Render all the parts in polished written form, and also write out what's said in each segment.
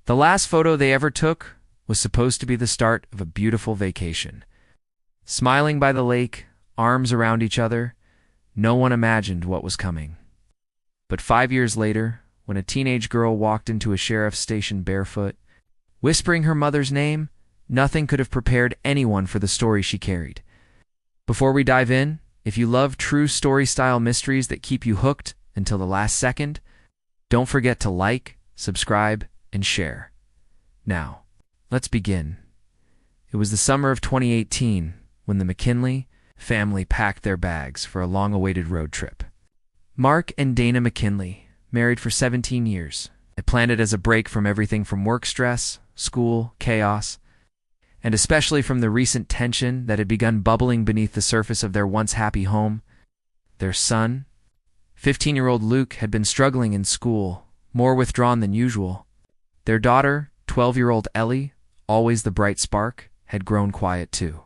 The last photo they ever took was supposed to be the start of a beautiful vacation. Smiling by the lake, arms around each other, no one imagined what was coming. But 5 years later, when a teenage girl walked into a sheriff's station barefoot, whispering her mother's name, nothing could have prepared anyone for the story she carried. Before we dive in, if you love true story-style mysteries that keep you hooked until the last second, don't forget to like, subscribe, and share. Now, let's begin. It was the summer of 2018 when the McKinley family packed their bags for a long-awaited road trip. Mark and Dana McKinley, married for 17 years, had planned it as a break from everything from work stress, school, chaos, and especially from the recent tension that had begun bubbling beneath the surface of their once happy home. Their son, 15-year-old Luke, had been struggling in school, more withdrawn than usual. Their daughter, 12-year-old Ellie, always the bright spark, had grown quiet too.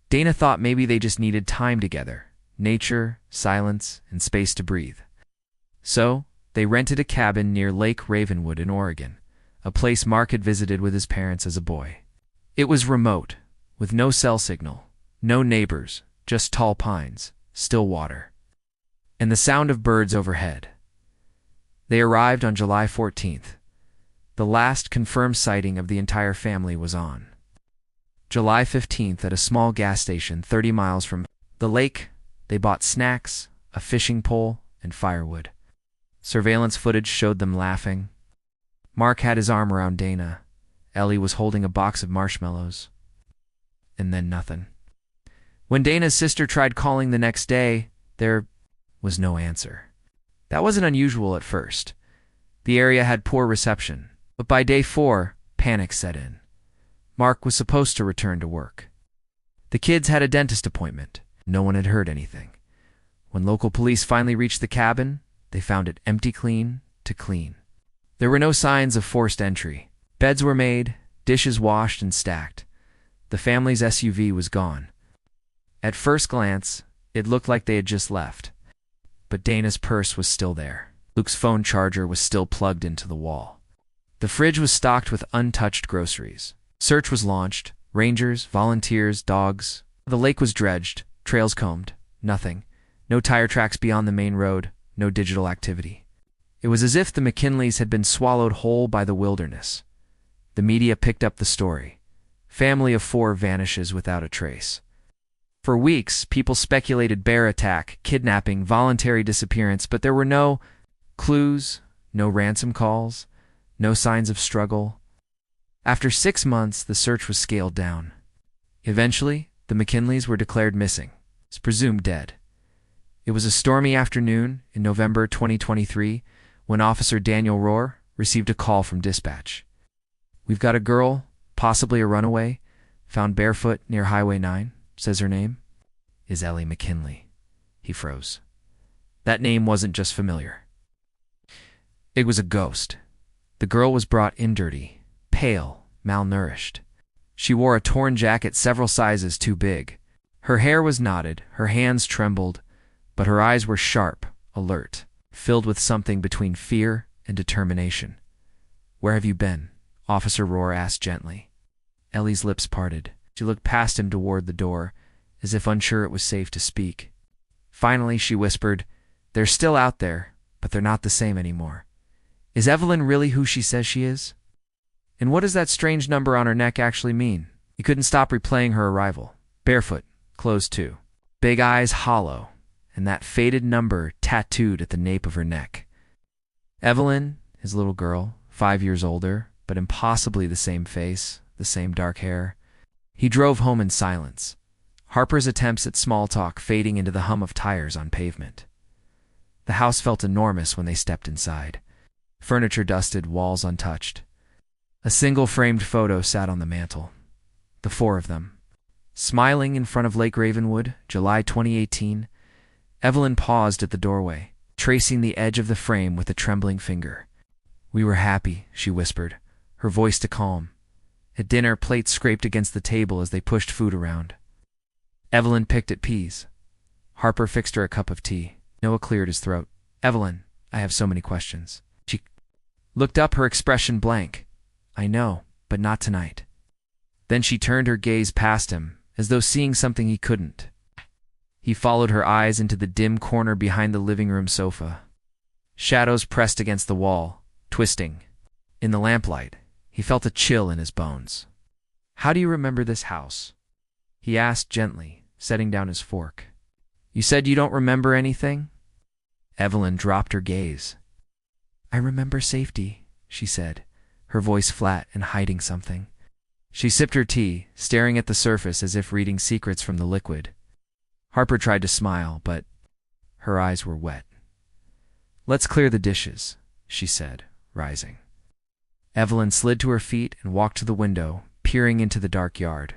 Dana thought maybe they just needed time together, nature, silence, and space to breathe. So, they rented a cabin near Lake Ravenwood in Oregon, a place Mark had visited with his parents as a boy. It was remote, with no cell signal, no neighbors, just tall pines, still water, and the sound of birds overhead. They arrived on July 14th. The last confirmed sighting of the entire family was on July 15th at a small gas station 30 miles from the lake. They bought snacks, a fishing pole, and firewood. Surveillance footage showed them laughing. Mark had his arm around Dana. Ellie was holding a box of marshmallows. And then nothing. When Dana's sister tried calling the next day, there was no answer. That wasn't unusual at first. The area had poor reception, but by day 4, panic set in. Mark was supposed to return to work. The kids had a dentist appointment. No one had heard anything. When local police finally reached the cabin, they found it empty clean to clean. There were no signs of forced entry. Beds were made, dishes washed and stacked. The family's SUV was gone. At first glance, it looked like they had just left. But Dana's purse was still there. Luke's phone charger was still plugged into the wall. The fridge was stocked with untouched groceries. Search was launched. Rangers, volunteers, dogs. The lake was dredged, trails combed. Nothing. No tire tracks beyond the main road. No digital activity. It was as if the McKinleys had been swallowed whole by the wilderness. The media picked up the story. Family of 4 vanishes without a trace. For weeks, people speculated bear attack, kidnapping, voluntary disappearance, but there were no clues, no ransom calls, no signs of struggle. After 6 months, the search was scaled down. Eventually, the McKinleys were declared missing, presumed dead. It was a stormy afternoon in November 2023 when Officer Daniel Rohr received a call from dispatch. "We've got a girl, possibly a runaway, found barefoot near Highway 9, says her name is Ellie McKinley." He froze. That name wasn't just familiar. It was a ghost. The girl was brought in dirty, pale, malnourished. She wore a torn jacket several sizes too big. Her hair was knotted, her hands trembled, but her eyes were sharp, alert, filled with something between fear and determination. "Where have you been?" Officer Rohr asked gently. Ellie's lips parted. She looked past him toward the door, as if unsure it was safe to speak. Finally, she whispered, "They're still out there, but they're not the same anymore. Is Evelyn really who she says she is? And what does that strange number on her neck actually mean?" He couldn't stop replaying her arrival. Barefoot, clothes too. Big eyes hollow, and that faded number tattooed at the nape of her neck. Evelyn, his little girl, 5 years older, but impossibly the same face, the same dark hair. He drove home in silence, Harper's attempts at small talk fading into the hum of tires on pavement. The house felt enormous when they stepped inside. Furniture dusted, walls untouched. A single framed photo sat on the mantel. The 4 of them. Smiling in front of Lake Ravenwood, July 2018, Evelyn paused at the doorway, tracing the edge of the frame with a trembling finger. "We were happy," she whispered, her voice to calm. At dinner, plates scraped against the table as they pushed food around. Evelyn picked at peas. Harper fixed her a cup of tea. Noah cleared his throat. "Evelyn, I have so many questions." She looked up, her expression blank. I know, but not tonight. Then she turned her gaze past him, as though seeing something he couldn't. He followed her eyes into the dim corner behind the living room sofa. Shadows pressed against the wall, twisting. In the lamplight, he felt a chill in his bones. "How do you remember this house?" he asked gently, setting down his fork. "You said you don't remember anything?" Evelyn dropped her gaze. "I remember safety," she said, her voice flat and hiding something. She sipped her tea, staring at the surface as if reading secrets from the liquid. Harper tried to smile, but her eyes were wet. "Let's clear the dishes," she said, rising. Evelyn slid to her feet and walked to the window, peering into the dark yard.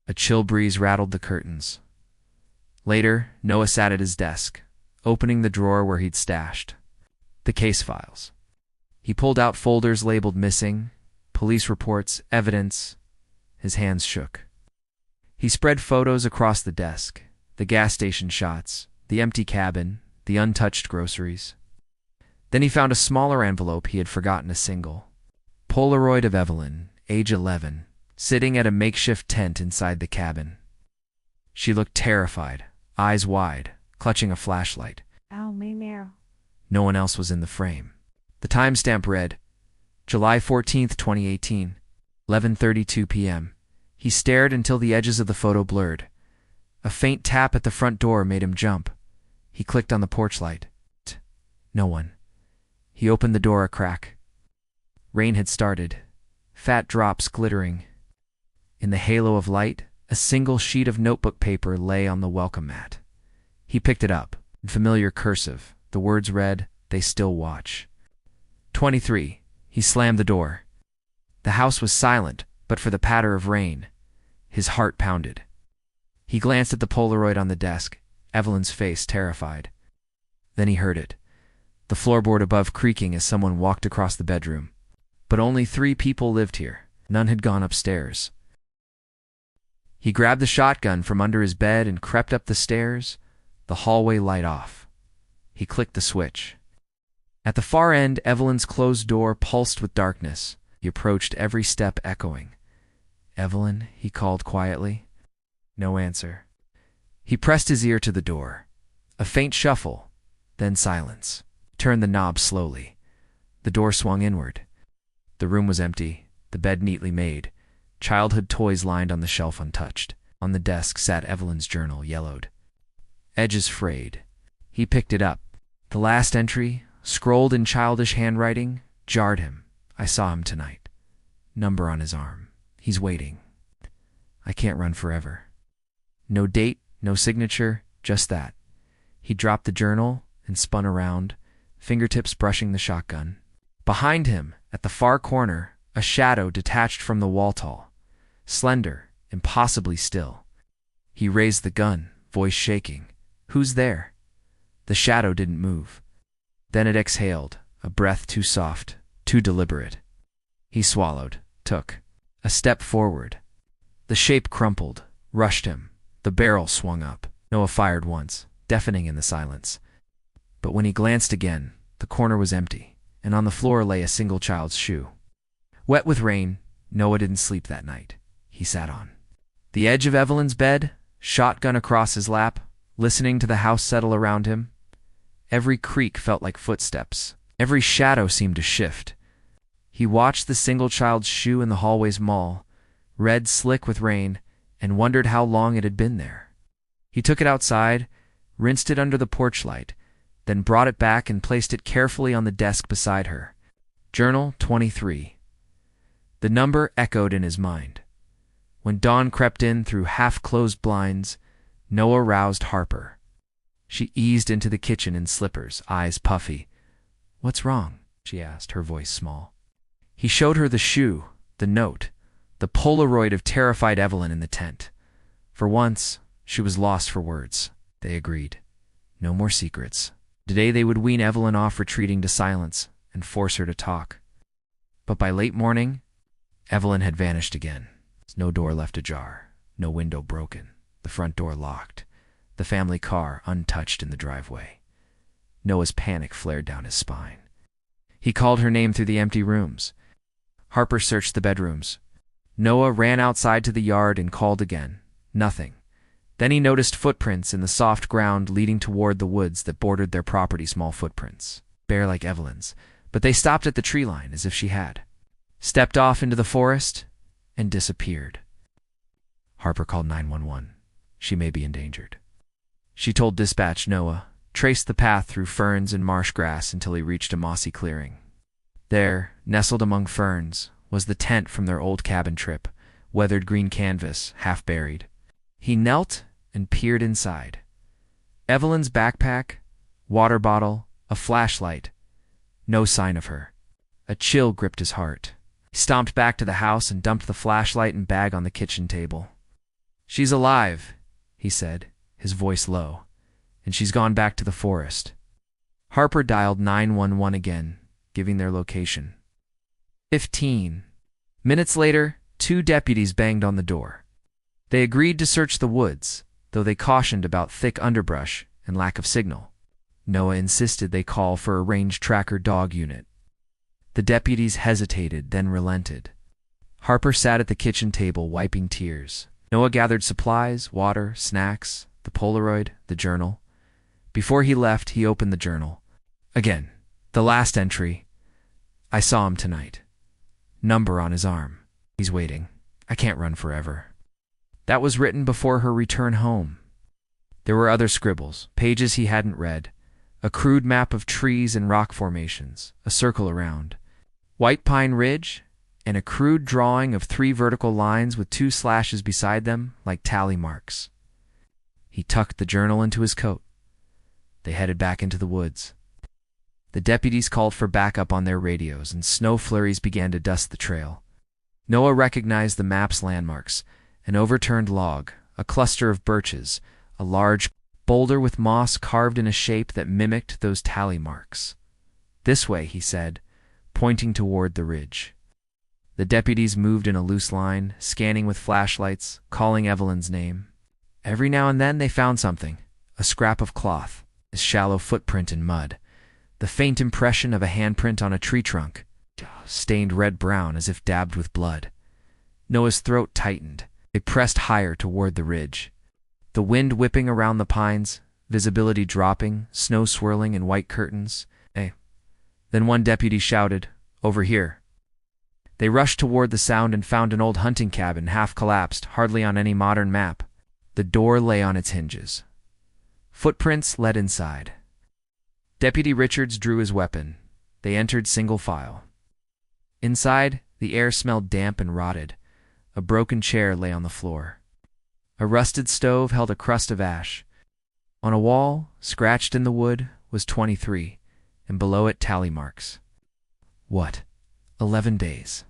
A chill breeze rattled the curtains. Later, Noah sat at his desk, opening the drawer where he'd stashed the case files. He pulled out folders labeled missing, police reports, evidence. His hands shook. He spread photos across the desk, the gas station shots, the empty cabin, the untouched groceries. Then he found a smaller envelope he had forgotten to single. Polaroid of Evelyn, age 11, sitting at a makeshift tent inside the cabin. She looked terrified, eyes wide, clutching a flashlight. No one else was in the frame. The timestamp read, July 14th, 2018, 11:32 p.m. He stared until the edges of the photo blurred. A faint tap at the front door made him jump. He clicked on the porch light. No one. He opened the door a crack. Rain had started, fat drops glittering. In the halo of light, a single sheet of notebook paper lay on the welcome mat. He picked it up. In familiar cursive, the words read, "They still watch." 23. He slammed the door. The house was silent, but for the patter of rain. His heart pounded. He glanced at the Polaroid on the desk, Evelyn's face terrified. Then he heard it, the floorboard above creaking as someone walked across the bedroom. But only 3 people lived here. None had gone upstairs. He grabbed the shotgun from under his bed and crept up the stairs, the hallway light off. He clicked the switch. At the far end, Evelyn's closed door pulsed with darkness. He approached, every step echoing. "Evelyn," he called quietly. No answer. He pressed his ear to the door. A faint shuffle, then silence. Turned the knob slowly. The door swung inward. The room was empty, the bed neatly made. Childhood toys lined on the shelf untouched. On the desk sat Evelyn's journal, yellowed. Edges frayed. He picked it up. The last entry, scrolled in childish handwriting, jarred him. "I saw him tonight. Number on his arm. He's waiting. I can't run forever." No date, no signature, just that. He dropped the journal and spun around, fingertips brushing the shotgun. Behind him, at the far corner, a shadow detached from the wall tall. Slender, impossibly still. He raised the gun, voice shaking. "Who's there?" The shadow didn't move. Then it exhaled, a breath too soft, too deliberate. He swallowed, took a step forward. The shape crumpled, rushed him. The barrel swung up. Noah fired once, deafening in the silence. But when he glanced again, the corner was empty, and on the floor lay a single child's shoe. Wet with rain, Noah didn't sleep that night. He sat on the edge of Evelyn's bed, shotgun across his lap, listening to the house settle around him. Every creak felt like footsteps. Every shadow seemed to shift. He watched the single child's shoe in the hallway's mall, red slick with rain, and wondered how long it had been there. He took it outside, rinsed it under the porch light, then brought it back and placed it carefully on the desk beside her. Journal 23. The number echoed in his mind. When dawn crept in through half-closed blinds, Noah roused Harper. She eased into the kitchen in slippers, eyes puffy. "What's wrong?" she asked, her voice small. He showed her the shoe, the note, the Polaroid of terrified Evelyn in the tent. For once, she was lost for words. They agreed. No more secrets. Today they would wean Evelyn off retreating to silence and force her to talk. But by late morning, Evelyn had vanished again. No door left ajar, no window broken, the front door locked, the family car untouched in the driveway. Noah's panic flared down his spine. He called her name through the empty rooms. Harper searched the bedrooms. Noah ran outside to the yard and called again. Nothing. Then he noticed footprints in the soft ground leading toward the woods that bordered their property. Small footprints, bare like Evelyn's, but they stopped at the tree line as if she had stepped off into the forest and disappeared. Harper called 911. She may be endangered. She told dispatch. Noah traced the path through ferns and marsh grass until he reached a mossy clearing. There, nestled among ferns, was the tent from their old cabin trip, weathered green canvas, half buried. He knelt and peered inside. Evelyn's backpack, water bottle, a flashlight. No sign of her. A chill gripped his heart. He stomped back to the house and dumped the flashlight and bag on the kitchen table. "She's alive," he said, his voice low, "and she's gone back to the forest." Harper dialed 911 again, giving their location. 15 minutes later, 2 deputies banged on the door. They agreed to search the woods, though they cautioned about thick underbrush and lack of signal. Noah insisted they call for a range tracker dog unit. The deputies hesitated, then relented. Harper sat at the kitchen table, wiping tears. Noah gathered supplies, water, snacks, the Polaroid, the journal. Before he left, he opened the journal. Again, the last entry. "I saw him tonight. Number on his arm. He's waiting. I can't run forever." That was written before her return home. There were other scribbles, pages he hadn't read, a crude map of trees and rock formations, a circle around White Pine Ridge, and a crude drawing of 3 vertical lines with 2 slashes beside them like tally marks. He tucked the journal into his coat. They headed back into the woods. The deputies called for backup on their radios, and snow flurries began to dust the trail. Noah recognized the map's landmarks: an overturned log, a cluster of birches, a large boulder with moss carved in a shape that mimicked those tally marks. "This way," he said, pointing toward the ridge. The deputies moved in a loose line, scanning with flashlights, calling Evelyn's name. Every now and then they found something: a scrap of cloth, a shallow footprint in mud, the faint impression of a handprint on a tree trunk, stained red-brown as if dabbed with blood. Noah's throat tightened. They pressed higher toward the ridge. The wind whipping around the pines, visibility dropping, snow swirling in white curtains. Then one deputy shouted, "Over here." They rushed toward the sound and found an old hunting cabin, half collapsed, hardly on any modern map. The door lay on its hinges. Footprints led inside. Deputy Richards drew his weapon. They entered single file. Inside, the air smelled damp and rotted. A broken chair lay on the floor. A rusted stove held a crust of ash. On a wall, scratched in the wood, was 23, and below it tally marks. What? 11 days.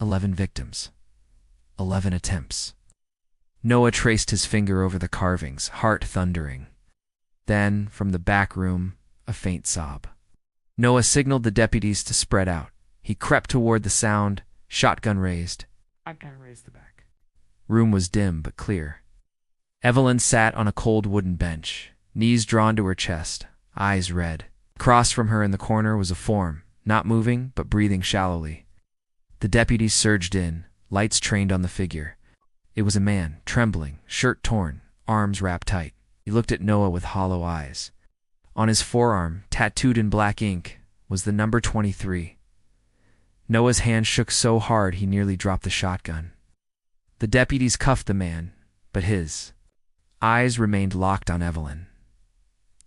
11 victims. 11 attempts. Noah traced his finger over the carvings, heart thundering. Then, from the back room, a faint sob. Noah signaled the deputies to spread out. He crept toward the sound, shotgun raised. I can't raise the back. Room was dim but clear. Evelyn sat on a cold wooden bench, knees drawn to her chest, eyes red. Across from her in the corner was a form, not moving but breathing shallowly. The deputies surged in, lights trained on the figure. It was a man, trembling, shirt torn, arms wrapped tight. He looked at Noah with hollow eyes. On his forearm, tattooed in black ink, was the number 23. Noah's hand shook so hard he nearly dropped the shotgun. The deputies cuffed the man, but his eyes remained locked on Evelyn.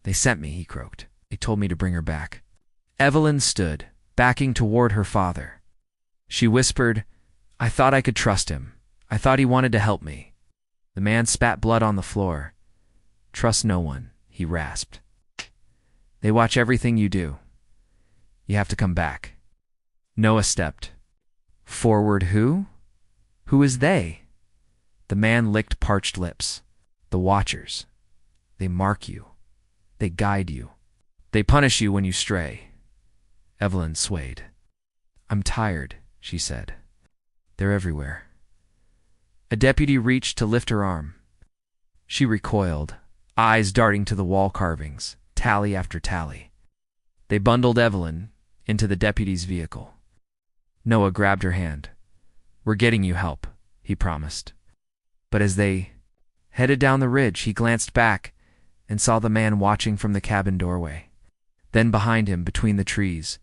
"They sent me," he croaked. "They told me to bring her back." Evelyn stood, backing toward her father. She whispered, "I thought I could trust him. I thought he wanted to help me." The man spat blood on the floor. "Trust no one," he rasped. "They watch everything you do. You have to come back." Noah stepped forward. "Who? Who is they?" The man licked parched lips. "The Watchers. They mark you. They guide you. They punish you when you stray." Evelyn swayed. "I'm tired," she said. "They're everywhere." A deputy reached to lift her arm. She recoiled, eyes darting to the wall carvings, tally after tally. They bundled Evelyn into the deputy's vehicle. Noah grabbed her hand. "We're getting you help," he promised. But as they headed down the ridge, he glanced back and saw the man watching from the cabin doorway. Then behind him, between the trees,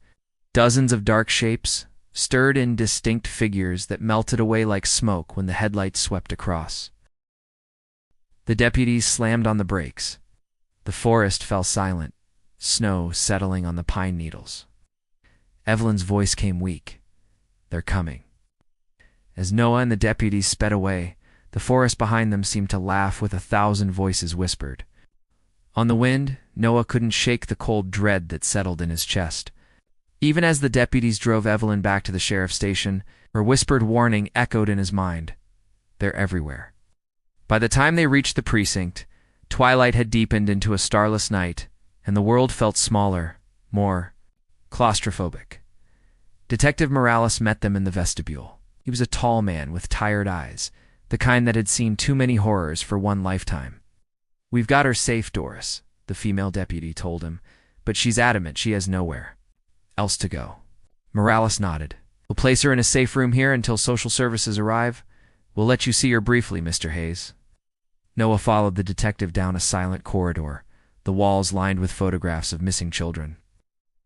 dozens of dark shapes stirred indistinct figures that melted away like smoke when the headlights swept across. The deputies slammed on the brakes. The forest fell silent, snow settling on the pine needles. Evelyn's voice came weak. "They're coming." As Noah and the deputies sped away, the forest behind them seemed to laugh with 1,000 voices whispered. On the wind, Noah couldn't shake the cold dread that settled in his chest. Even as the deputies drove Evelyn back to the sheriff's station, her whispered warning echoed in his mind. They're everywhere. By the time they reached the precinct, twilight had deepened into a starless night, and the world felt smaller, more claustrophobic. Detective Morales met them in the vestibule. He was a tall man with tired eyes, the kind that had seen too many horrors for one lifetime. "We've got her safe, Doris," the female deputy told him, "but she's adamant she has nowhere else to go." Morales nodded. "We'll place her in a safe room here until social services arrive. We'll let you see her briefly, Mr. Hayes." Noah followed the detective down a silent corridor, the walls lined with photographs of missing children.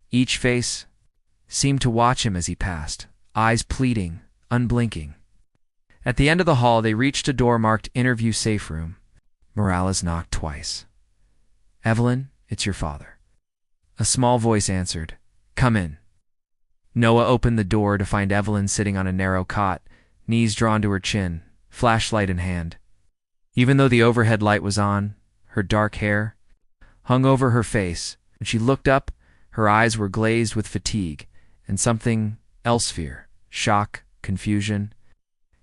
Each face seemed to watch him as he passed, eyes pleading, unblinking. At the end of the hall, they reached a door marked Interview Safe Room. Morales knocked twice. "Evelyn, it's your father." A small voice answered, "Come in." Noah opened the door to find Evelyn sitting on a narrow cot, knees drawn to her chin, flashlight in hand. Even though the overhead light was on, her dark hair hung over her face. When she looked up, her eyes were glazed with fatigue and something else, fear, shock, confusion.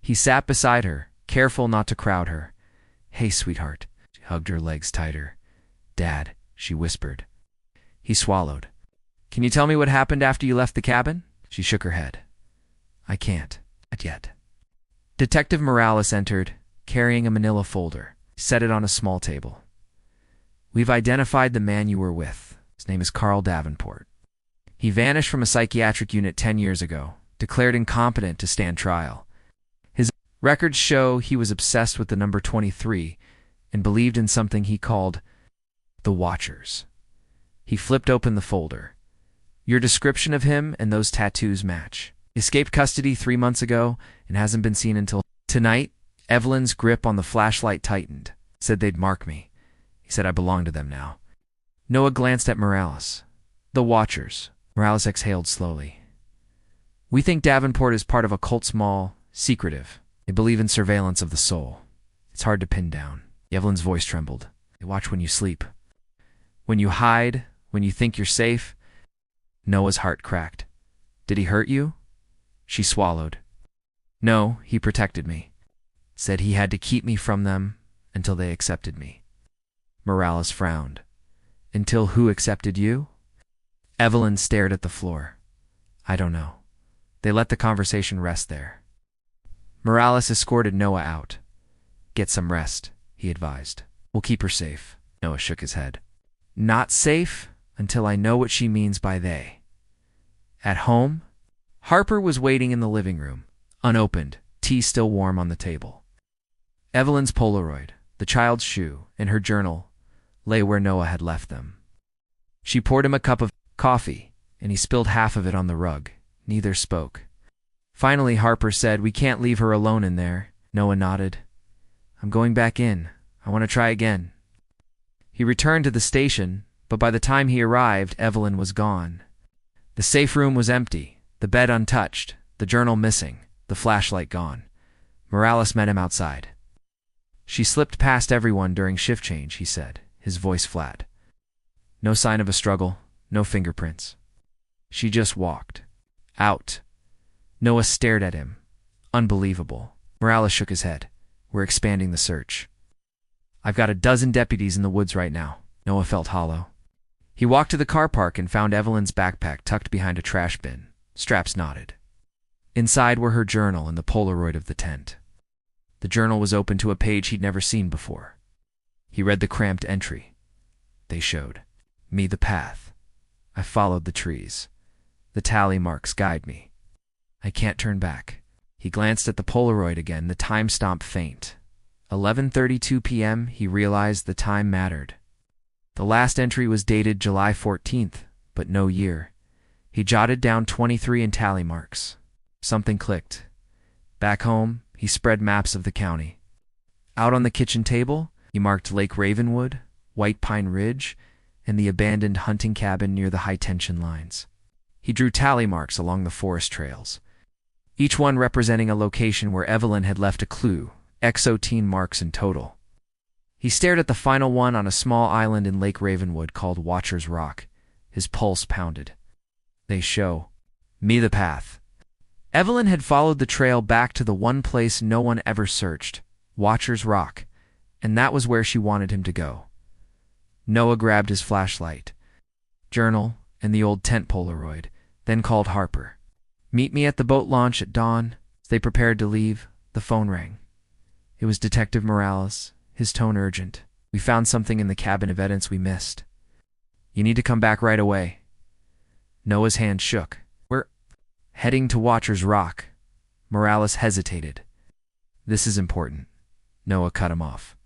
He sat beside her, careful not to crowd her. "Hey, sweetheart." She hugged her legs tighter. "Dad," she whispered. He swallowed. "Can you tell me what happened after you left the cabin?" She shook her head. "I can't. Not yet." Detective Morales entered, carrying a manila folder. He set it on a small table. "We've identified the man you were with. His name is Carl Davenport. He vanished from a psychiatric unit 10 years ago, declared incompetent to stand trial. His records show he was obsessed with the number 23 and believed in something he called the Watchers." He flipped open the folder. "Your description of him and those tattoos match. He escaped custody 3 months ago and hasn't been seen until tonight." Evelyn's grip on the flashlight tightened. "Said they'd mark me. He said I belong to them now." Noah glanced at Morales. "The Watchers." Morales exhaled slowly. "We think Davenport is part of a cult, small, secretive. They believe in surveillance of the soul. It's hard to pin down." Evelyn's voice trembled. "They watch when you sleep. When you hide, when you think you're safe." Noah's heart cracked. "Did he hurt you?" She swallowed. "No, he protected me. Said he had to keep me from them until they accepted me." Morales frowned. "Until who accepted you?" Evelyn stared at the floor. "I don't know. They let the conversation rest there." Morales escorted Noah out. "Get some rest," he advised. "We'll keep her safe." Noah shook his head. "Not safe until I know what she means by they." At home, Harper was waiting in the living room, unopened, tea still warm on the table. Evelyn's Polaroid, the child's shoe, and her journal lay where Noah had left them. She poured him a cup of coffee, and he spilled half of it on the rug. Neither spoke. Finally, Harper said, "We can't leave her alone in there." Noah nodded. "I'm going back in. I want to try again." He returned to the station, but by the time he arrived, Evelyn was gone. The safe room was empty, the bed untouched, the journal missing, the flashlight gone. Morales met him outside. "She slipped past everyone during shift change," he said, his voice flat. "No sign of a struggle, no fingerprints. She just walked. Out." Noah stared at him. Unbelievable. Morales shook his head. "We're expanding the search. I've got a dozen deputies in the woods right now." Noah felt hollow. He walked to the car park and found Evelyn's backpack tucked behind a trash bin. Straps knotted. Inside were her journal and the Polaroid of the tent. The journal was open to a page he'd never seen before. He read the cramped entry. They showed me the path. I followed the trees. The tally marks guide me. I can't turn back. He glanced at the Polaroid again, the time stamp faint. 11:32 p.m. He realized the time mattered. The last entry was dated July 14th, but no year. He jotted down 23 in tally marks. Something clicked. Back home, he spread maps of the county. Out on the kitchen table, he marked Lake Ravenwood, White Pine Ridge, and the abandoned hunting cabin near the high-tension lines. He drew tally marks along the forest trails, each one representing a location where Evelyn had left a clue, 18 marks in total. He stared at the final one on a small island in Lake Ravenwood called Watcher's Rock. His pulse pounded. They show me the path. Evelyn had followed the trail back to the one place no one ever searched, Watcher's Rock, and that was where she wanted him to go. Noah grabbed his flashlight, journal, and the old tent Polaroid, then called Harper. "Meet me at the boat launch at dawn." As they prepared to leave, the phone rang. It was Detective Morales, his tone urgent. "We found something in the cabin of evidence we missed. You need to come back right away." Noah's hand shook. "We're heading to Watcher's Rock." Morales hesitated. "This is important." Noah cut him off.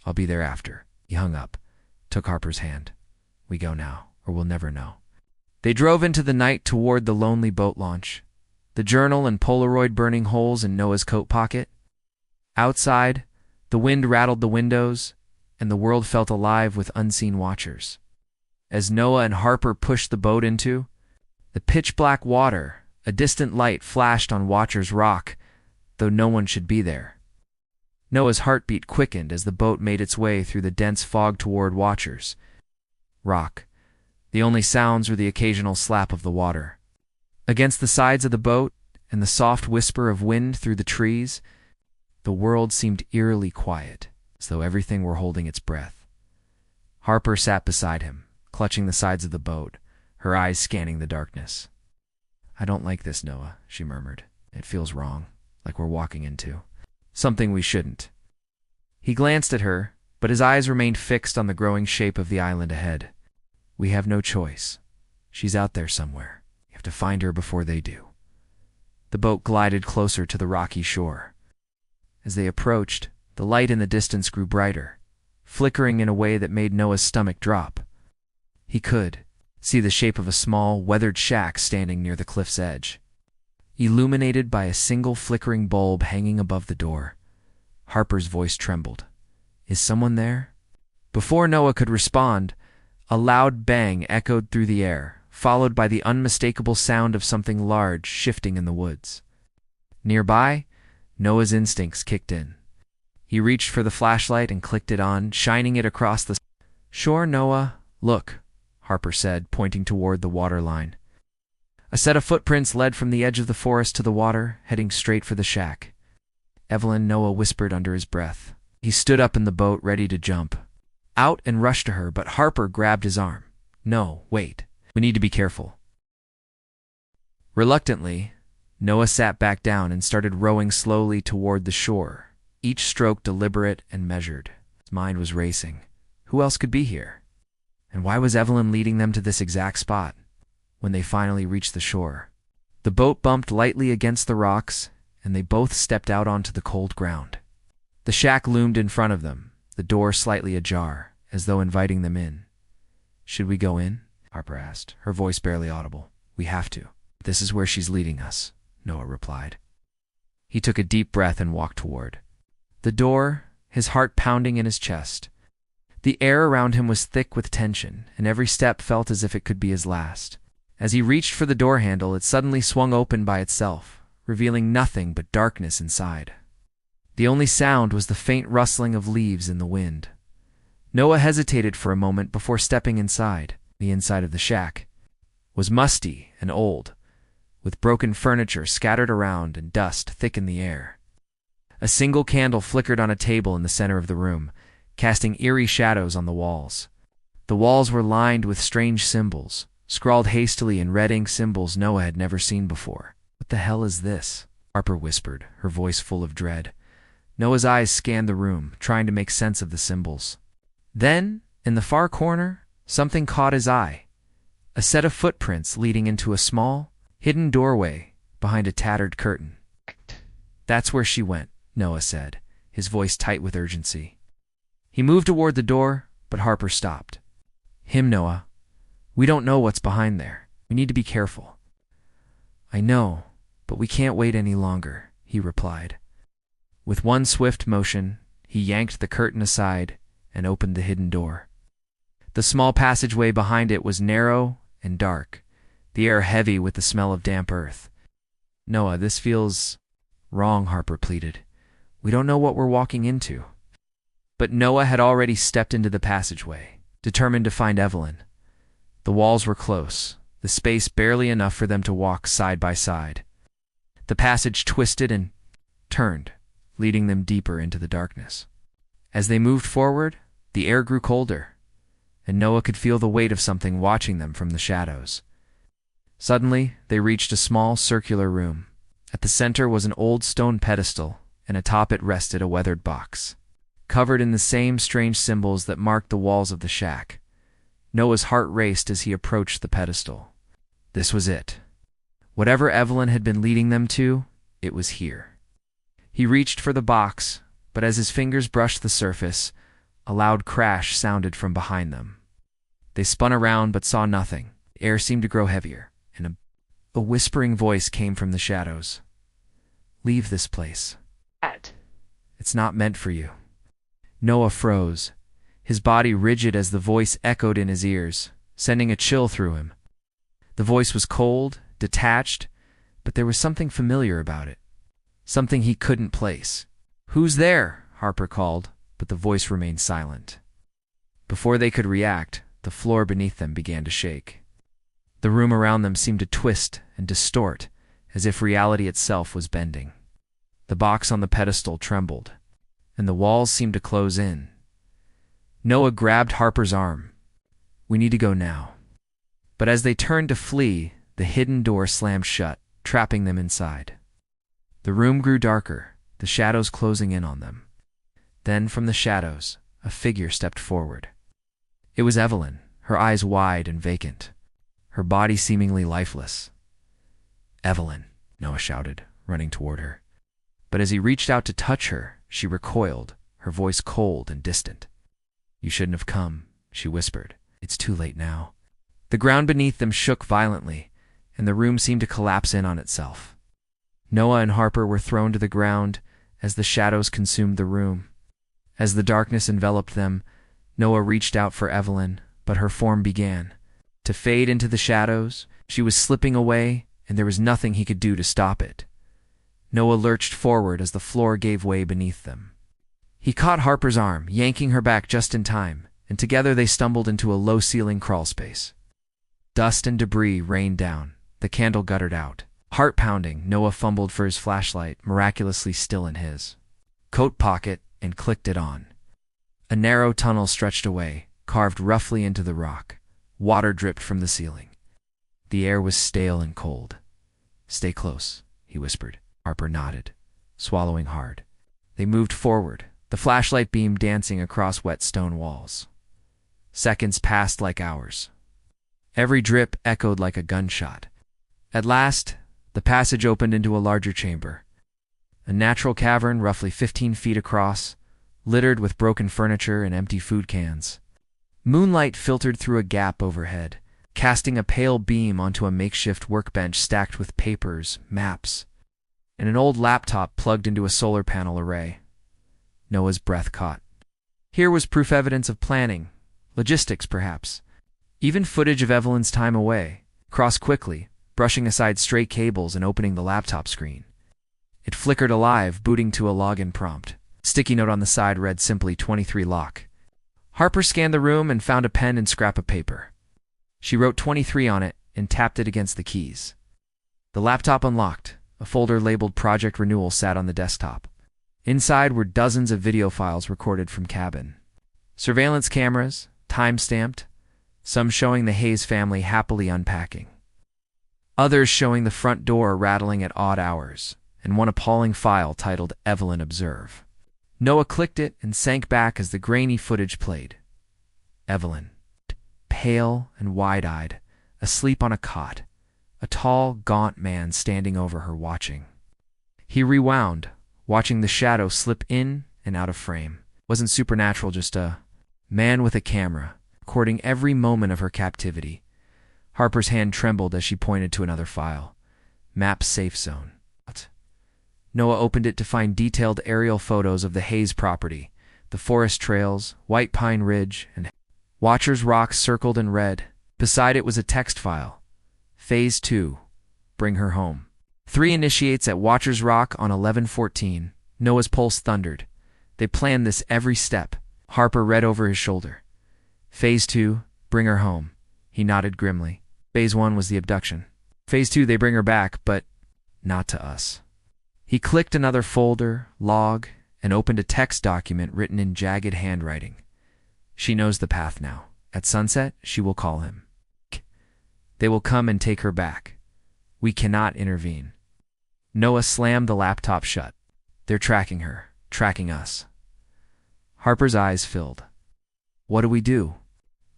"I'll be there after." He hung up, took Harper's hand. "We go now, or we'll never know." They drove into the night toward the lonely boat launch, the journal and Polaroid burning holes in Noah's coat pocket. Outside, the wind rattled the windows, and the world felt alive with unseen watchers. As Noah and Harper pushed the boat into the pitch-black water, a distant light flashed on Watcher's Rock, though no one should be there. Noah's heartbeat quickened as the boat made its way through the dense fog toward Watcher's Rock. The only sounds were the occasional slap of the water against the sides of the boat and the soft whisper of wind through the trees. The world seemed eerily quiet, as though everything were holding its breath. Harper sat beside him, clutching the sides of the boat, her eyes scanning the darkness. "I don't like this, Noah," she murmured. "It feels wrong, like we're walking into something we shouldn't." He glanced at her, but his eyes remained fixed on the growing shape of the island ahead. "We have no choice. She's out there somewhere. You have to find her before they do." The boat glided closer to the rocky shore. As they approached, the light in the distance grew brighter, flickering in a way that made Noah's stomach drop. He could see the shape of a small, weathered shack standing near the cliff's edge, illuminated by a single flickering bulb hanging above the door. Harper's voice trembled. "Is someone there?" Before Noah could respond, a loud bang echoed through the air, followed by the unmistakable sound of something large shifting in the woods. Nearby, Noah's instincts kicked in. He reached for the flashlight and clicked it on, shining it across the shore. "Noah, look," Harper said, pointing toward the water line. A set of footprints led from the edge of the forest to the water, heading straight for the shack. "Evelyn," Noah whispered under his breath. He stood up in the boat, ready to jump out and rush to her, but Harper grabbed his arm. "No, wait. We need to be careful." Reluctantly, Noah sat back down and started rowing slowly toward the shore, each stroke deliberate and measured. His mind was racing. Who else could be here? And why was Evelyn leading them to this exact spot? When they finally reached the shore, the boat bumped lightly against the rocks, and they both stepped out onto the cold ground. The shack loomed in front of them, the door slightly ajar, as though inviting them in. "Should we go in?" Harper asked, her voice barely audible. "We have to. This is where she's leading us," Noah replied. He took a deep breath and walked toward the door, his heart pounding in his chest. The air around him was thick with tension, and every step felt as if it could be his last. As he reached for the door handle, it suddenly swung open by itself, revealing nothing but darkness inside. The only sound was the faint rustling of leaves in the wind. Noah hesitated for a moment before stepping inside. The inside of the shack was musty and old, with broken furniture scattered around and dust thick in the air. A single candle flickered on a table in the center of the room, casting eerie shadows on the walls. The walls were lined with strange symbols, scrawled hastily in red ink, symbols Noah had never seen before. "What the hell is this?" Harper whispered, her voice full of dread. Noah's eyes scanned the room, trying to make sense of the symbols. Then, in the far corner, something caught his eye. A set of footprints leading into a small, hidden doorway behind a tattered curtain. That's where she went, Noah said, his voice tight with urgency. He moved toward the door, but Harper stopped. Noah. We don't know what's behind there. We need to be careful. I know, but we can't wait any longer, he replied. With one swift motion, he yanked the curtain aside and opened the hidden door. The small passageway behind it was narrow and dark, the air heavy with the smell of damp earth. Noah, this feels wrong, Harper pleaded. We don't know what we're walking into. But Noah had already stepped into the passageway, determined to find Evelyn. The walls were close, the space barely enough for them to walk side by side. The passage twisted and turned, leading them deeper into the darkness. As they moved forward, the air grew colder, and Noah could feel the weight of something watching them from the shadows. Suddenly, they reached a small circular room. At the center was an old stone pedestal, and atop it rested a weathered box, covered in the same strange symbols that marked the walls of the shack. Noah's heart raced as he approached the pedestal. This was it. Whatever Evelyn had been leading them to, it was here. He reached for the box, but as his fingers brushed the surface, a loud crash sounded from behind them. They spun around but saw nothing. The air seemed to grow heavier, and a whispering voice came from the shadows. Leave this place. It's not meant for you. Noah froze, his body rigid as the voice echoed in his ears, sending a chill through him. The voice was cold, detached, but there was something familiar about it, something he couldn't place. Who's there? Harper called, but the voice remained silent. Before they could react, the floor beneath them began to shake. The room around them seemed to twist and distort, as if reality itself was bending. The box on the pedestal trembled, and the walls seemed to close in. Noah grabbed Harper's arm. We need to go now. But as they turned to flee, the hidden door slammed shut, trapping them inside. The room grew darker, the shadows closing in on them. Then, from the shadows, a figure stepped forward. It was Evelyn, her eyes wide and vacant, her body seemingly lifeless. Evelyn, Noah shouted, running toward her. But as he reached out to touch her, she recoiled, her voice cold and distant. You shouldn't have come, she whispered. It's too late now. The ground beneath them shook violently, and the room seemed to collapse in on itself. Noah and Harper were thrown to the ground as the shadows consumed the room. As the darkness enveloped them, Noah reached out for Evelyn, but her form began to fade into the shadows. She was slipping away, and there was nothing he could do to stop it. Noah lurched forward as the floor gave way beneath them. He caught Harper's arm, yanking her back just in time, and together they stumbled into a low-ceiling crawlspace. Dust and debris rained down. The candle guttered out. Heart-pounding, Noah fumbled for his flashlight, miraculously still in his coat pocket, and clicked it on. A narrow tunnel stretched away, carved roughly into the rock. Water dripped from the ceiling. The air was stale and cold. Stay close, he whispered. Harper nodded, swallowing hard. They moved forward, the flashlight beam dancing across wet stone walls. Seconds passed like hours. Every drip echoed like a gunshot. At last, the passage opened into a larger chamber. A natural cavern roughly 15 feet across, littered with broken furniture and empty food cans. Moonlight filtered through a gap overhead, casting a pale beam onto a makeshift workbench stacked with papers, maps, and an old laptop plugged into a solar panel array. Noah's breath caught. Here was proof evidence of planning, logistics perhaps, even footage of Evelyn's time away. Crossed quickly, brushing aside stray cables and opening the laptop screen. It flickered alive, booting to a login prompt. Sticky note on the side read simply 23 lock. Harper scanned the room and found a pen and scrap of paper. She wrote 23 on it and tapped it against the keys. The laptop unlocked. A folder labeled Project Renewal sat on the desktop. Inside were dozens of video files recorded from cabin. Surveillance cameras, time-stamped, some showing the Hayes family happily unpacking. Others showing the front door rattling at odd hours, and one appalling file titled Evelyn Observe. Noah clicked it and sank back as the grainy footage played. Evelyn, pale and wide-eyed, asleep on a cot, a tall, gaunt man standing over her watching. He rewound, watching the shadow slip in and out of frame. It wasn't supernatural, just a man with a camera, recording every moment of her captivity. Harper's hand trembled as she pointed to another file. Map safe zone. Noah opened it to find detailed aerial photos of the Hayes property, the forest trails, White Pine Ridge, and Watcher's Rock circled in red. Beside it was a text file. Phase 2. Bring her home. 3 initiates at Watcher's Rock on 11/14. Noah's pulse thundered. They planned this every step. Harper read over his shoulder. Phase 2. Bring her home. He nodded grimly. Phase 1 was the abduction. Phase 2, they bring her back, but not to us. He clicked another folder, log, and opened a text document written in jagged handwriting. She knows the path now. At sunset, she will call him. They will come and take her back. We cannot intervene. Noah slammed the laptop shut. They're tracking her, tracking us. Harper's eyes filled. What do we do?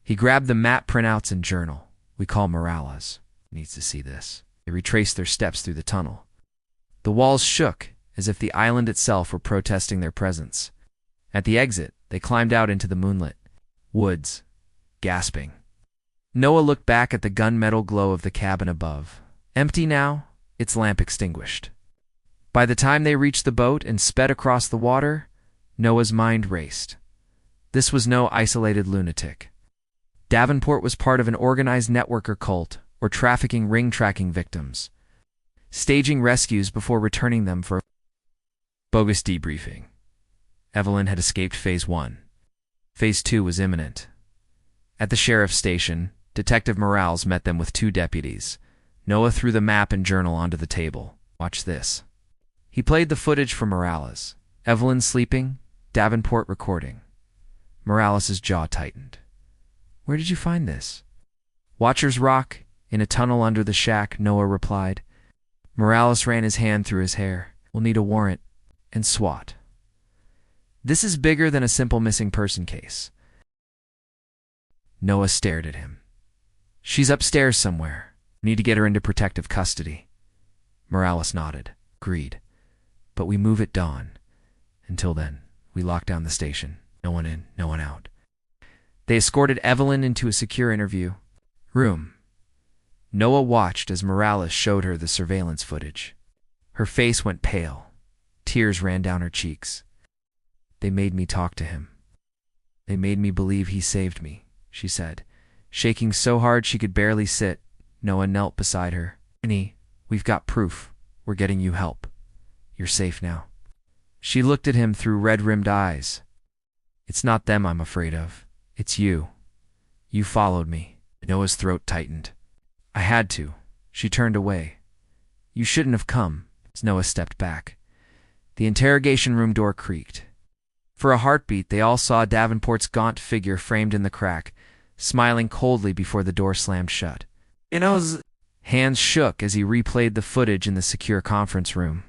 He grabbed the map printouts and journal. We call Morales. Needs to see this. They retraced their steps through the tunnel. The walls shook, as if the island itself were protesting their presence. At the exit, they climbed out into the moonlit woods, gasping. Noah looked back at the gunmetal glow of the cabin above. Empty now, its lamp extinguished. By the time they reached the boat and sped across the water, Noah's mind raced. This was no isolated lunatic. Davenport was part of an organized network or cult, or trafficking ring-tracking victims, staging rescues before returning them for bogus debriefing. Evelyn had escaped Phase 1. Phase 2 was imminent. At the sheriff's station, Detective Morales met them with 2 deputies. Noah threw the map and journal onto the table. Watch this. He played the footage for Morales. Evelyn sleeping, Davenport recording. Morales' jaw tightened. Where did you find this? Watcher's Rock, in a tunnel under the shack, Noah replied. Morales ran his hand through his hair. We'll need a warrant and SWAT. This is bigger than a simple missing person case. Noah stared at him. She's upstairs somewhere. We need to get her into protective custody. Morales nodded. Agreed. But we move at dawn. Until then, we lock down the station. No one in, no one out. They escorted Evelyn into a secure interview room. Noah watched as Morales showed her the surveillance footage. Her face went pale. Tears ran down her cheeks. They made me talk to him. They made me believe he saved me, she said. Shaking so hard she could barely sit, Noah knelt beside her. Annie, we've got proof. We're getting you help. You're safe now. She looked at him through red-rimmed eyes. It's not them I'm afraid of. It's you. You followed me. Noah's throat tightened. I had to. She turned away. You shouldn't have come. As Noah stepped back. The interrogation room door creaked. For a heartbeat, they all saw Davenport's gaunt figure framed in the crack, smiling coldly before the door slammed shut. Hands shook as he replayed the footage in the secure conference room.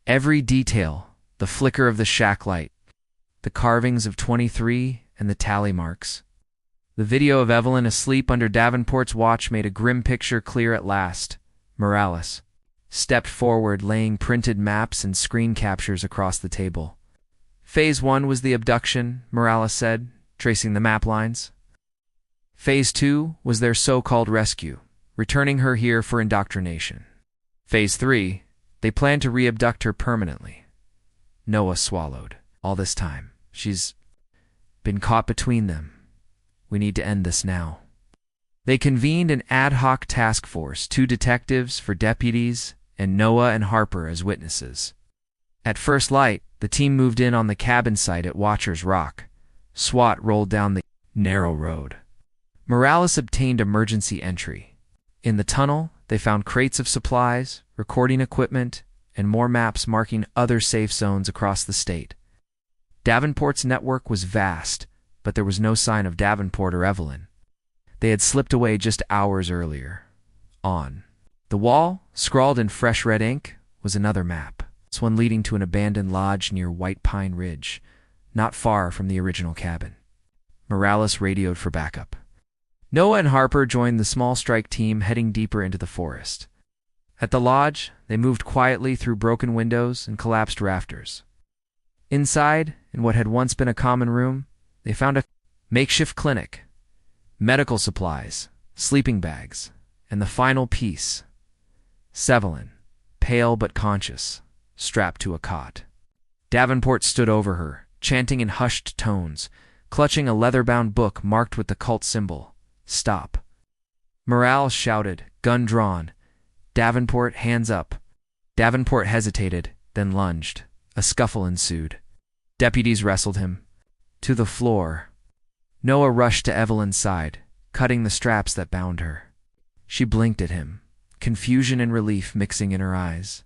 Every detail, the flicker of the shack light, the carvings of 23 and the tally marks. The video of Evelyn asleep under Davenport's watch made a grim picture clear at last. Morales stepped forward, laying printed maps and screen captures across the table. Phase 1 was the abduction, Morales said, tracing the map lines. Phase 2 was their so-called rescue, returning her here for indoctrination. Phase 3, they planned to re-abduct her permanently. Noah swallowed. All this time, she's been caught between them. We need to end this now. They convened an ad hoc task force, 2 detectives for deputies, and Noah and Harper as witnesses. At first light, the team moved in on the cabin site at Watcher's Rock. SWAT rolled down the narrow road. Morales obtained emergency entry. In the tunnel, they found crates of supplies, recording equipment, and more maps marking other safe zones across the state. Davenport's network was vast, but there was no sign of Davenport or Evelyn. They had slipped away just hours earlier. On the wall, scrawled in fresh red ink, was another map. This one leading to an abandoned lodge near White Pine Ridge, not far from the original cabin. Morales radioed for backup. Noah and Harper joined the small strike team heading deeper into the forest. At the lodge, they moved quietly through broken windows and collapsed rafters. Inside, in what had once been a common room, they found a makeshift clinic, medical supplies, sleeping bags, and the final piece, Sevelin, pale but conscious, strapped to a cot. Davenport stood over her, chanting in hushed tones, clutching a leather-bound book marked with the cult symbol, Stop. Morales shouted, gun drawn. Davenport, hands up. Davenport hesitated, then lunged. A scuffle ensued. Deputies wrestled him to the floor. Noah rushed to Evelyn's side, cutting the straps that bound her. She blinked at him, confusion and relief mixing in her eyes.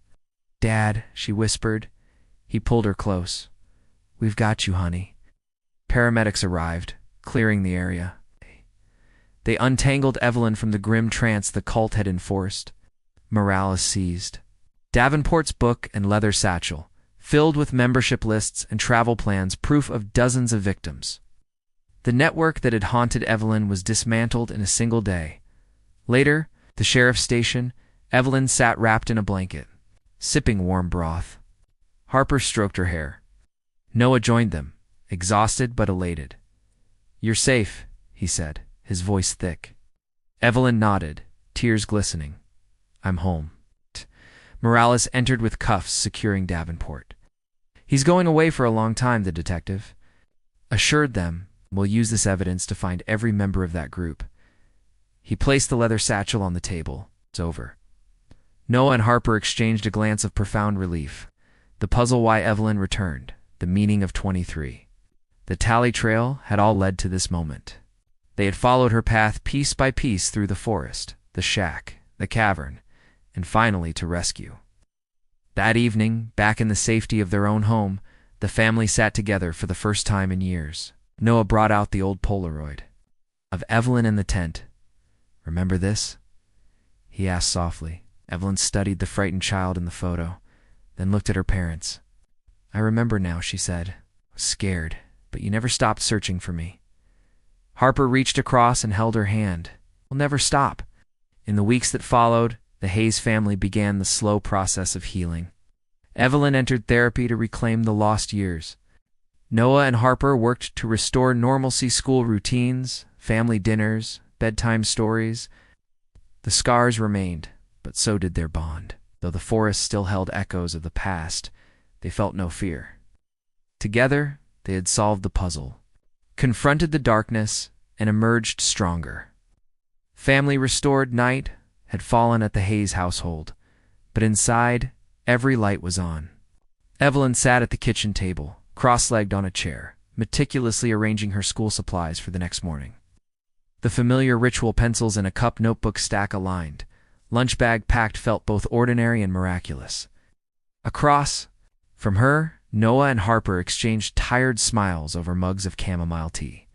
Dad, she whispered. He pulled her close. We've got you, honey. Paramedics arrived, clearing the area. They untangled Evelyn from the grim trance the cult had enforced. Morales seized Davenport's book and leather satchel, filled with membership lists and travel plans, proof of dozens of victims. The network that had haunted Evelyn was dismantled in a single day. Later, the sheriff's station, Evelyn sat wrapped in a blanket, sipping warm broth. Harper stroked her hair. Noah joined them, exhausted but elated. You're safe, he said, his voice thick. Evelyn nodded, tears glistening. I'm home. Morales entered with cuffs securing Davenport. He's going away for a long time, the detective assured them. We'll use this evidence to find every member of that group. He placed the leather satchel on the table. It's over. Noah and Harper exchanged a glance of profound relief. The puzzle why Evelyn returned, the meaning of 23. The tally trail had all led to this moment. They had followed her path piece by piece through the forest, the shack, the cavern, and finally to rescue. That evening, back in the safety of their own home, the family sat together for the first time in years. Noah brought out the old Polaroid of Evelyn in the tent. Remember this? He asked softly. Evelyn studied the frightened child in the photo, then looked at her parents. I remember now, she said. I was scared, but you never stopped searching for me. Harper reached across and held her hand. We'll never stop. In the weeks that followed, the Hayes family began the slow process of healing. Evelyn entered therapy to reclaim the lost years. Noah and Harper worked to restore normalcy, school routines, family dinners, bedtime stories. The scars remained, but so did their bond. Though the forest still held echoes of the past, they felt no fear. Together, they had solved the puzzle, confronted the darkness, and emerged stronger. Family restored. Night had fallen at the Hayes household, but inside, every light was on. Evelyn sat at the kitchen table, cross-legged on a chair, meticulously arranging her school supplies for the next morning. The familiar ritual pencils in a cup notebook stack aligned. Lunch bag packed felt both ordinary and miraculous. Across from her, Noah and Harper exchanged tired smiles over mugs of chamomile tea.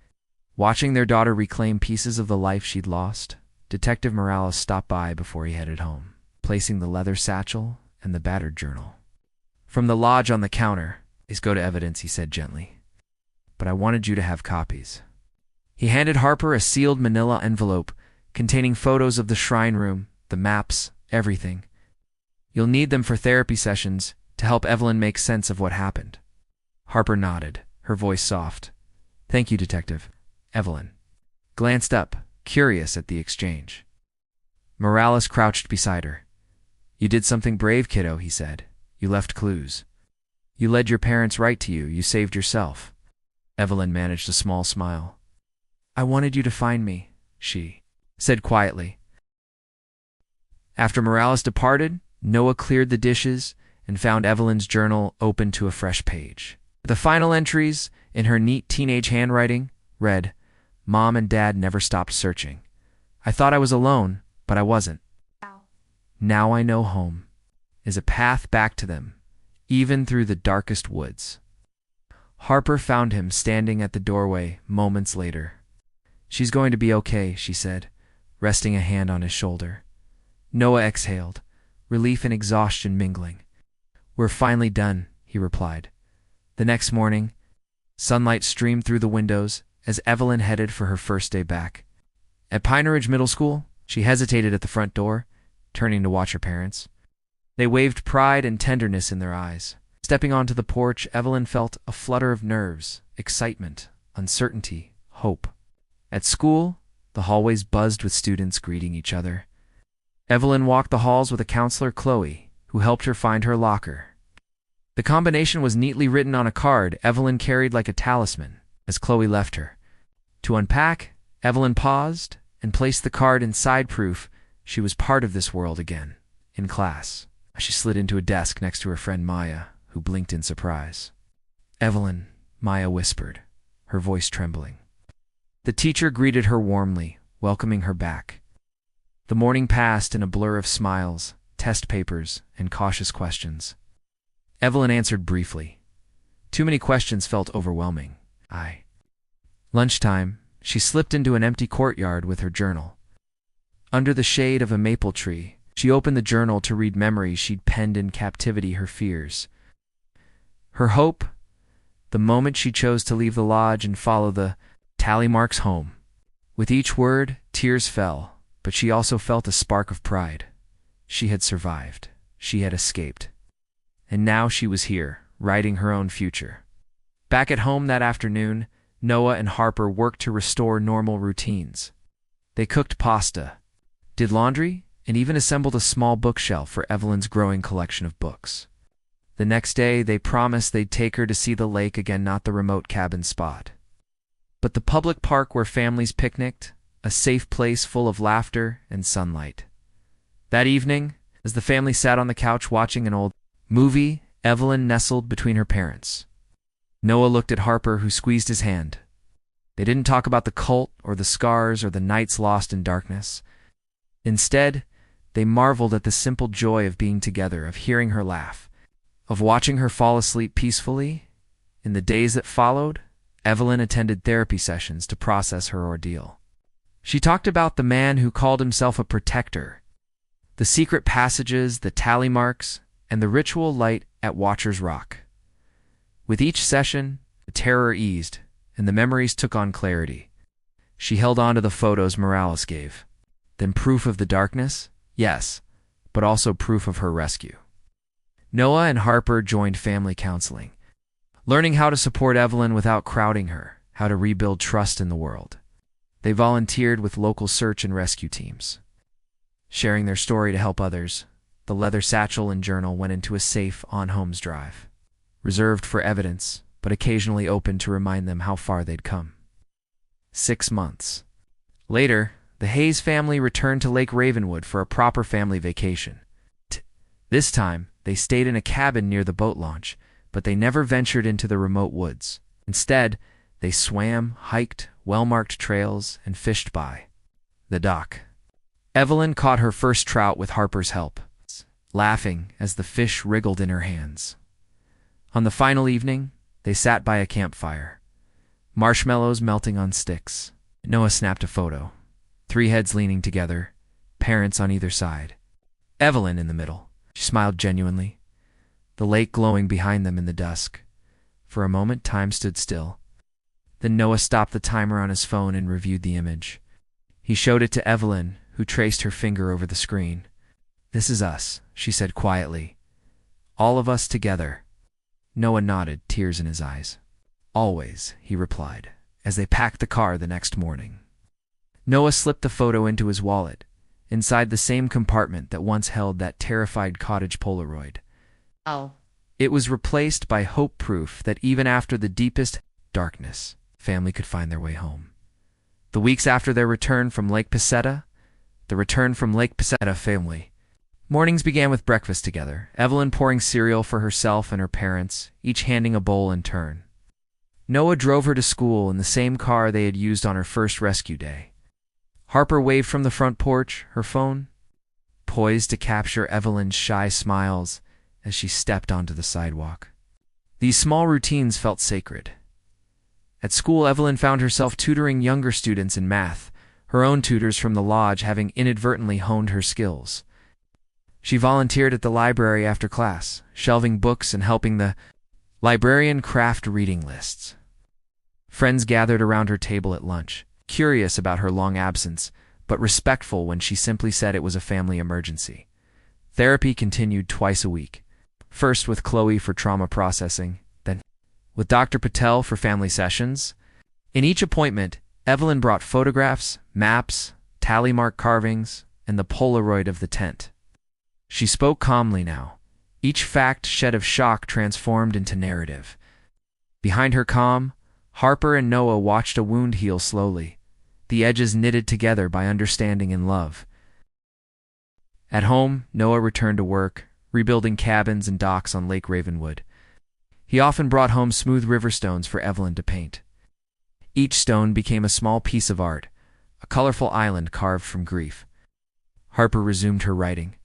Watching their daughter reclaim pieces of the life she'd lost, Detective Morales stopped by before he headed home, placing the leather satchel and the battered journal. From the lodge on the counter, "These go to evidence," he said gently. "But I wanted you to have copies." He handed Harper a sealed manila envelope containing photos of the shrine room, the maps, everything. "You'll need them for therapy sessions to help Evelyn make sense of what happened." Harper nodded, her voice soft. "Thank you, Detective." Evelyn glanced up, curious at the exchange. Morales crouched beside her. "You did something brave, kiddo," he said. "You left clues. You led your parents right to you. You saved yourself." Evelyn managed a small smile. "I wanted you to find me," she said quietly. After Morales departed, Noah cleared the dishes and found Evelyn's journal open to a fresh page. The final entries, in her neat teenage handwriting, read, "Mom and Dad never stopped searching. I thought I was alone, but I wasn't. Now I know home is a path back to them, even through the darkest woods." Harper found him standing at the doorway moments later. "She's going to be okay," she said, resting a hand on his shoulder. Noah exhaled, relief and exhaustion mingling. "We're finally done," he replied. The next morning, sunlight streamed through the windows as Evelyn headed for her first day back. At Pine Ridge Middle School, she hesitated at the front door, turning to watch her parents. They waved pride and tenderness in their eyes. Stepping onto the porch, Evelyn felt a flutter of nerves, excitement, uncertainty, hope. At school, the hallways buzzed with students greeting each other. Evelyn walked the halls with a counselor, Chloe, who helped her find her locker. The combination was neatly written on a card Evelyn carried like a talisman as Chloe left her. To unpack, Evelyn paused and placed the card inside, proof she was part of this world again, in class. She slid into a desk next to her friend Maya, who blinked in surprise. "Evelyn," Maya whispered, her voice trembling. The teacher greeted her warmly, welcoming her back. The morning passed in a blur of smiles, test papers, and cautious questions. Evelyn answered briefly. Too many questions felt overwhelming. Lunchtime, she slipped into an empty courtyard with her journal. Under the shade of a maple tree, she opened the journal to read memories she'd penned in captivity, her fears. Her hope, the moment she chose to leave the lodge and follow the tally marks home. With each word, tears fell, but she also felt a spark of pride. She had survived. She had escaped. And now she was here, writing her own future. Back at home that afternoon, Noah and Harper worked to restore normal routines. They cooked pasta, did laundry, and even assembled a small bookshelf for Evelyn's growing collection of books. The next day, they promised they'd take her to see the lake again, not the remote cabin spot, but the public park where families picnicked, a safe place full of laughter and sunlight. That evening, as the family sat on the couch watching an old movie, Evelyn nestled between her parents. Noah looked at Harper, who squeezed his hand. They didn't talk about the cult or the scars or the nights lost in darkness. Instead, they marveled at the simple joy of being together, of hearing her laugh, of watching her fall asleep peacefully. In the days that followed, Evelyn attended therapy sessions to process her ordeal. She talked about the man who called himself a protector, the secret passages, the tally marks, and the ritual light at Watcher's Rock. With each session, the terror eased, and the memories took on clarity. She held on to the photos Morales gave. Then proof of the darkness? Yes, but also proof of her rescue. Noah and Harper joined family counseling, learning how to support Evelyn without crowding her, how to rebuild trust in the world. They volunteered with local search and rescue teams. Sharing their story to help others, the leather satchel and journal went into a safe on-homes drive, reserved for evidence, but occasionally open to remind them how far they'd come. 6 months. Later, the Hayes family returned to Lake Ravenwood for a proper family vacation. This time, they stayed in a cabin near the boat launch, but they never ventured into the remote woods. Instead, they swam, hiked well-marked trails, and fished by the dock. Evelyn caught her first trout with Harper's help, laughing as the fish wriggled in her hands. On the final evening, they sat by a campfire, marshmallows melting on sticks. Noah snapped a photo, 3 heads leaning together, parents on either side. Evelyn in the middle. She smiled genuinely, the lake glowing behind them in the dusk. For a moment, time stood still. Then Noah stopped the timer on his phone and reviewed the image. He showed it to Evelyn, who traced her finger over the screen. "This is us," she said quietly. "All of us together." Noah nodded, tears in his eyes. "Always," he replied, as they packed the car the next morning. Noah slipped the photo into his wallet, inside the same compartment that once held that terrified cottage Polaroid. It was replaced by hope, proof that even after the deepest darkness, family could find their way home. The weeks after their return from Lake Peseta, family. Mornings began with breakfast together, Evelyn pouring cereal for herself and her parents, each handing a bowl in turn. Noah drove her to school in the same car they had used on her first rescue day. Harper waved from the front porch, her phone poised to capture Evelyn's shy smiles as she stepped onto the sidewalk. These small routines felt sacred. At school, Evelyn found herself tutoring younger students in math, her own tutors from the lodge having inadvertently honed her skills. She volunteered at the library after class, shelving books and helping the librarian craft reading lists. Friends gathered around her table at lunch, curious about her long absence, but respectful when she simply said it was a family emergency. Therapy continued twice a week, first with Chloe for trauma processing, then with Dr. Patel for family sessions. In each appointment, Evelyn brought photographs, maps, tally mark carvings, and the Polaroid of the tent. She spoke calmly now, each fact shed of shock transformed into narrative. Behind her calm, Harper and Noah watched a wound heal slowly, the edges knitted together by understanding and love. At home, Noah returned to work, rebuilding cabins and docks on Lake Ravenwood. He often brought home smooth river stones for Evelyn to paint. Each stone became a small piece of art, a colorful island carved from grief. Harper resumed her writing,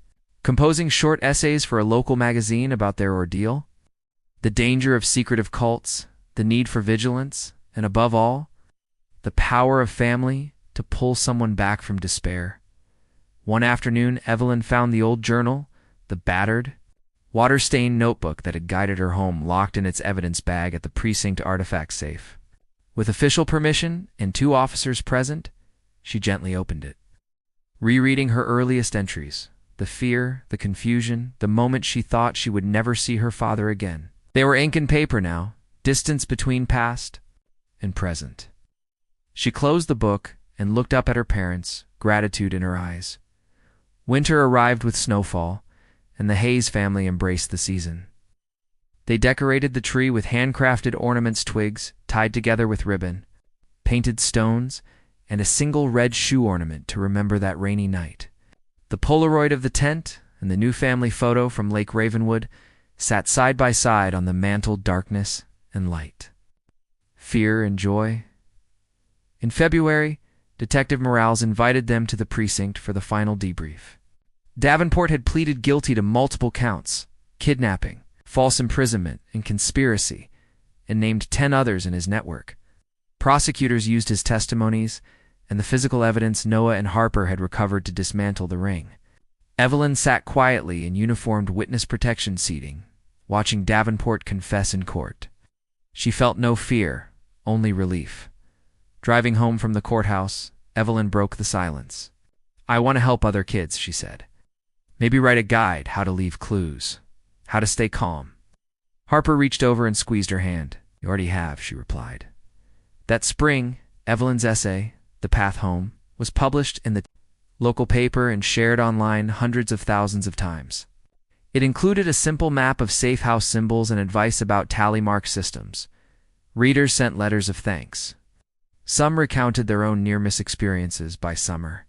composing short essays for a local magazine about their ordeal, the danger of secretive cults, the need for vigilance, and above all, the power of family to pull someone back from despair. One afternoon, Evelyn found the old journal, the battered, water-stained notebook that had guided her home, locked in its evidence bag at the precinct artifact safe. With official permission and 2 officers present, she gently opened it. Rereading her earliest entries, the fear, the confusion, the moment she thought she would never see her father again. They were ink and paper now, distance between past and present. She closed the book and looked up at her parents, gratitude in her eyes. Winter arrived with snowfall, and the Hayes family embraced the season. They decorated the tree with handcrafted ornaments, twigs tied together with ribbon, painted stones, and a single red shoe ornament to remember that rainy night. The Polaroid of the tent and the new family photo from Lake Ravenwood sat side by side on the mantle, darkness and light, fear and joy. In February, Detective Morales invited them to the precinct for the final debrief. Davenport had pleaded guilty to multiple counts, kidnapping, false imprisonment, and conspiracy, and named 10 others in his network. Prosecutors used his testimonies and the physical evidence Noah and Harper had recovered to dismantle the ring. Evelyn sat quietly in uniformed witness protection seating, watching Davenport confess in court. She felt no fear, only relief. Driving home from the courthouse, Evelyn broke the silence. "I want to help other kids," she said. "Maybe write a guide, how to leave clues, how to stay calm." Harper reached over and squeezed her hand. "You already have," she replied. That spring, Evelyn's essay, The Path Home, was published in the local paper and shared online hundreds of thousands of times. It included a simple map of safe house symbols and advice about tally mark systems. Readers sent letters of thanks. Some recounted their own near-miss experiences by summer.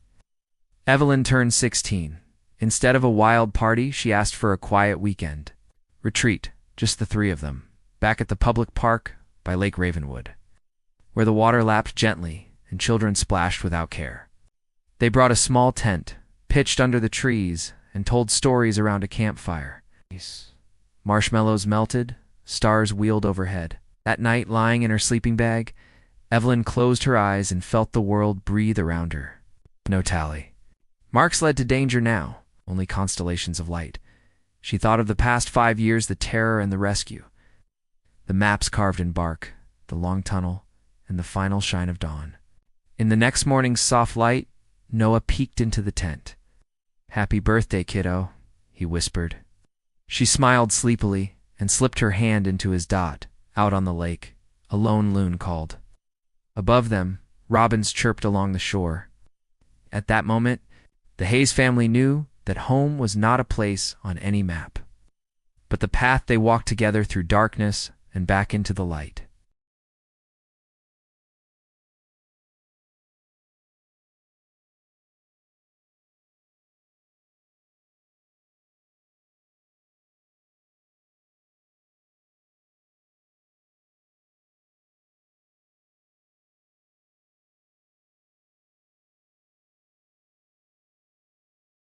Evelyn turned 16. Instead of a wild party, she asked for a quiet weekend. Retreat, just the 3 of them, back at the public park by Lake Ravenwood, where the water lapped gently and children splashed without care. They brought a small tent, pitched under the trees, and told stories around a campfire. Marshmallows melted, stars wheeled overhead. That night, lying in her sleeping bag, Evelyn closed her eyes and felt the world breathe around her. No tally marks led to danger now, only constellations of light. She thought of the past 5 years, the terror and the rescue. The maps carved in bark, the long tunnel, and the final shine of dawn. In the next morning's soft light, Noah peeked into the tent. "Happy birthday, kiddo," he whispered. She smiled sleepily and slipped her hand into his dot. Out on the lake, a lone loon called. Above them, robins chirped along the shore. At that moment, the Hayes family knew that home was not a place on any map, but the path they walked together through darkness and back into the light.